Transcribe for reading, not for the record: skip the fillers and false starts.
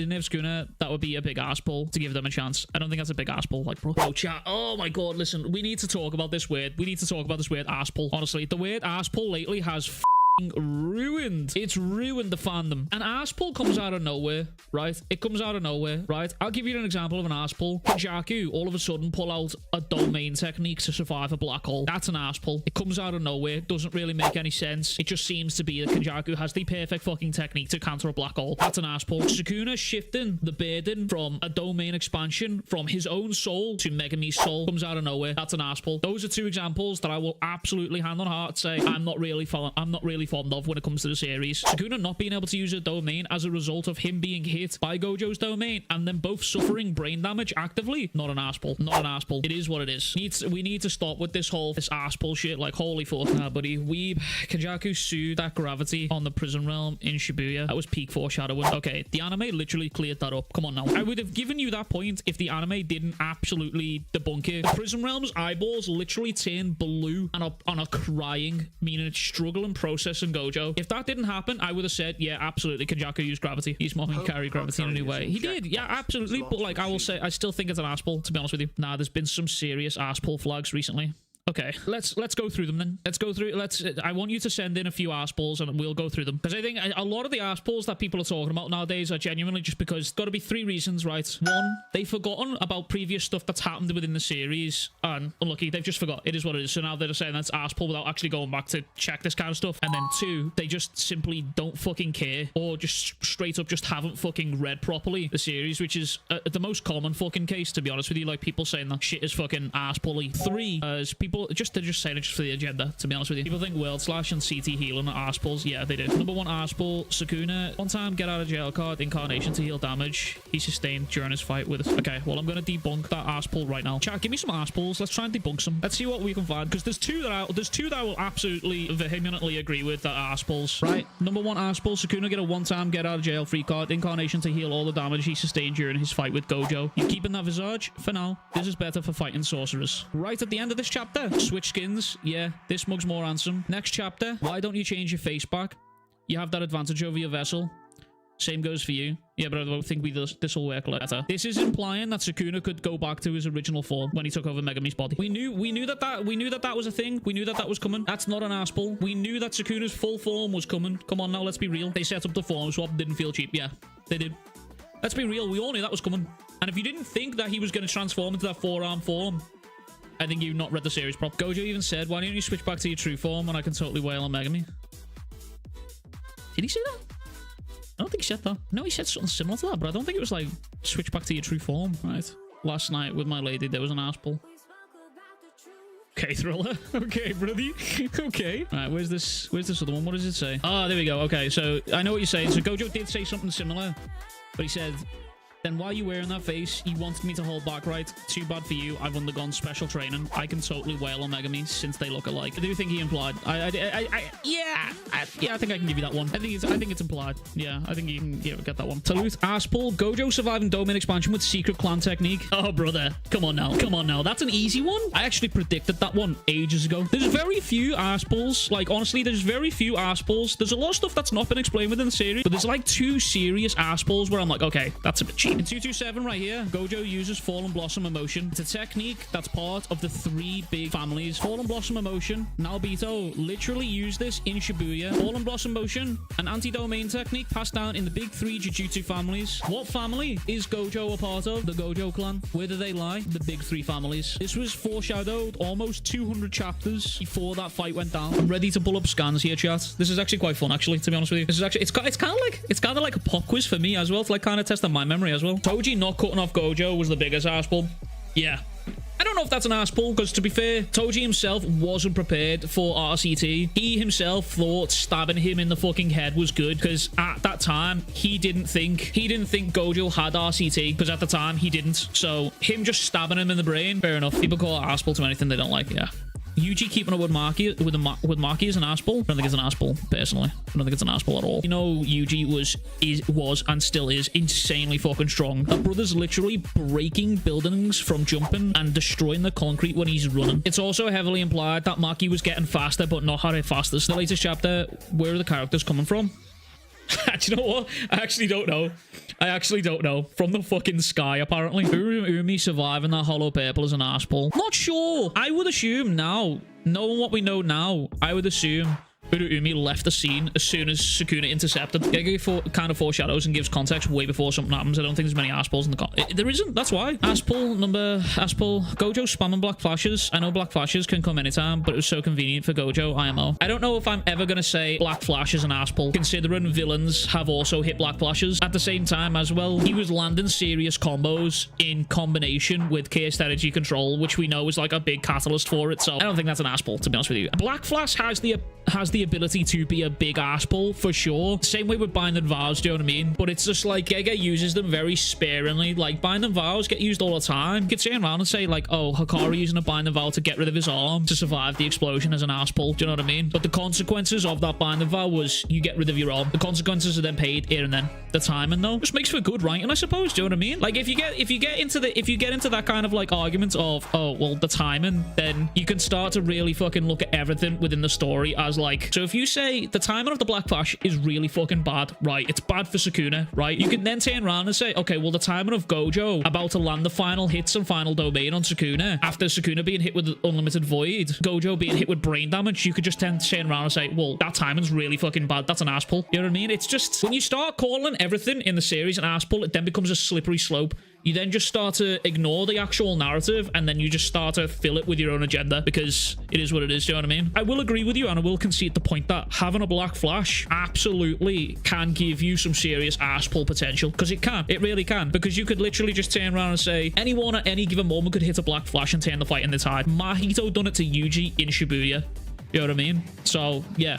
didn't have Sukuna, that would be a big ass pull to give them a chance. I don't think that's a big ass pull. Like, bro, chat. Oh my god, listen, we need to talk about this word. We need to talk about this word ass pull. Honestly, the word ass pull lately has ruined. It's ruined the fandom. An ass pull comes out of nowhere, right? It comes out of nowhere, right? I'll give you an example of an ass pull. Kenjaku all of a sudden pull out a domain technique to survive a black hole. That's an ass pull. It comes out of nowhere. Doesn't really make any sense. It just seems to be that Kenjaku has the perfect fucking technique to counter a black hole. That's an ass pull. Sukuna shifting the burden from a domain expansion from his own soul to Megumi's soul comes out of nowhere. That's an ass pull. Those are two examples that I will absolutely hand on heart say I'm not really fond of when it comes to the series. Sukuna not being able to use a domain as a result of him being hit by Gojo's domain and then both suffering brain damage actively. Not an ass pull. Not an ass pull. It is what it is. We need to stop with this ass pull shit. Like, holy fuck. Nah, buddy. Kenjaku sued that gravity on the prison realm in Shibuya. That was peak foreshadowing. Okay, the anime literally cleared that up. Come on now. I would have given you that point if the anime didn't absolutely debunk it. The prison realm's eyeballs literally turned blue and up on a crying, meaning it's struggling processing Gojo. If that didn't happen, I would have said, yeah, absolutely, Kenjaku used gravity. He's more than carry gravity in a new way. He did, yeah, absolutely. But like, I will say, I still think it's an ass pull, to be honest with you. Nah, there's been some serious ass pull flags recently. Okay, let's go through them then. Let's go through. I want you to send in a few ass pulls and we'll go through them, because I think a lot of the ass pulls that people are talking about nowadays are genuinely just because it's got to be three reasons, right? One, they've forgotten about previous stuff that's happened within the series, and unlucky, they've just forgot. It is what it is. So now they're saying that's ass pull without actually going back to check this kind of stuff. And then two, they just simply don't fucking care, or just straight up just haven't fucking read properly the series, which is the most common fucking case, to be honest with you. Like, people saying that shit is fucking ass pully. Three, as people they're just saying it just for the agenda, to be honest with you. People think World Slash and CT healing are arse pulls. Yeah, they do. Number one arse pull, Sukuna. One time get out of jail card, incarnation to heal damage he sustained during his fight with us. Okay, well, I'm going to debunk that arse pull right now. Chat, give me some arse pulls. Let's try and debunk some. Let's see what we can find, because there's two that I will absolutely vehemently agree with that are arse pulls. Right, number one arse pull, Sukuna get a one-time get out of jail free card, incarnation to heal all the damage he sustained during his fight with Gojo. You keeping that visage? For now, this is better for fighting sorcerers. Right at the end of this chapter, switch skins. Yeah, this mug's more handsome. Next chapter, why don't you change your face back? You have that advantage over your vessel. Same goes for you. Yeah, but I don't think this will work better. This is implying that Sukuna could go back to his original form when he took over Megumi's body. We knew that was a thing. We knew that was coming. That's not an ass pull. We knew that Sukuna's full form was coming. Come on now, let's be real. They set up the form swap, didn't feel cheap. Yeah, they did. Let's be real. We all knew that was coming. And if you didn't think that he was going to transform into that four-arm form, I think you've not read the series prop. Gojo even said, why don't you switch back to your true form when I can totally wail on Megumi? Did he say that? I don't think he said that. No, he said something similar to that, but I don't think it was like, switch back to your true form. Right. Last night with my lady, there was an ass pull. Okay, Thriller. Okay, brother. Okay. All right, where's this other one? What does it say? Ah, there we go. Okay, so I know what you're saying. So Gojo did say something similar, but he said, then why are you wearing that face? You wanted me to hold back, right? Too bad for you. I've undergone special training. I can totally wail on Megumi since they look alike. I do think he implied. Yeah, I think I can give you that one. I think it's implied. Yeah, I think you can get that one. Salute, ass pull. Gojo surviving domain expansion with secret clan technique. Oh, brother. Come on now. Come on now. That's an easy one. I actually predicted that one ages ago. There's very few ass pulls. Like, honestly, there's very few ass pulls. There's a lot of stuff that's not been explained within the series, but there's like two serious ass pulls where I'm like, okay, that's a bit cheap. In 227 right here, Gojo uses Fallen Blossom Emotion. It's a technique that's part of the three big families. Fallen Blossom Emotion. Naobito literally used this in Shibuya. Fallen Blossom Emotion, an anti-domain technique passed down in the big three Jujutsu families. What family is Gojo a part of? The Gojo clan. Where do they lie? The big three families. This was foreshadowed almost 200 chapters before that fight went down. I'm ready to pull up scans here, chat. This is actually quite fun, actually, to be honest with you. This is actually, it's kind of like a pop quiz for me as well, to like kind of test on my memory as well. Toji not cutting off Gojo was the biggest ass pull. Yeah. I don't know if that's an ass pull, because to be fair, Toji himself wasn't prepared for RCT. He himself thought stabbing him in the fucking head was good, because at that time, he didn't think Gojo had RCT, because at the time, he didn't. So, him just stabbing him in the brain, fair enough. People call it ass pull to anything they don't like, yeah. Yuji keeping up with Maki is an ass pull. I don't think it's an ass pull, personally. I don't think it's an ass pull at all. You know, Yuji was and still is insanely fucking strong. That brother's literally breaking buildings from jumping and destroying the concrete when he's running. It's also heavily implied that Maki was getting faster, but not how fastest. The latest chapter, where are the characters coming from? Do you know what? I actually don't know. I actually don't know. From the fucking sky, apparently. Umi surviving that hollow purple as an Asspul. Not sure. I would assume now, knowing what we know now, I would assume Umi left the scene as soon as Sukuna intercepted. JJK kind of foreshadows and gives context way before something happens. I don't think there's many Asspulls in the there isn't, that's why. Asspul, Gojo spamming black flashes. I know black flashes can come anytime, but it was so convenient for Gojo, IMO. I don't know if I'm ever going to say black flash is an Asspul, considering villains have also hit black flashes. At the same time as well, he was landing serious combos in combination with cursed energy control, which we know is like a big catalyst for it, so I don't think that's an Asspul, to be honest with you. Black flash has the ability to be a big Asspul for sure. Same way with binding vows, do you know what I mean? But it's just like JJK uses them very sparingly. Like binding vows get used all the time. You could turn around and say like, oh, Hikari using a binding vow to get rid of his arm to survive the explosion as an Asspul. Do you know what I mean? But the consequences of that binding vow was you get rid of your arm. The consequences are then paid here and then. The timing though just makes for good writing, I suppose. Do you know what I mean? Like if you get into that kind of like argument of, oh well, the timing, then you can start to really fucking look at everything within the story as like, so if you say the timing of the black flash is really fucking bad, right? It's bad for Sukuna, right? You can then turn around and say, okay, well, the timing of Gojo about to land the final hits and final domain on Sukuna after Sukuna being hit with unlimited void, Gojo being hit with brain damage, you could just turn around and say, well, that timing's really fucking bad. That's an Asspul. You know what I mean? It's just when you start calling everything in the series an Asspul, it then becomes a slippery slope. You then just start to ignore the actual narrative and then you just start to fill it with your own agenda because it is what it is, do you know what I mean? I will agree with you and I will concede the point that having a black flash absolutely can give you some serious Asspul potential, because it can. It really can, because you could literally just turn around and say anyone at any given moment could hit a black flash and turn the fight in the tide. Mahito done it to Yuji in Shibuya. You know what I mean? So, yeah.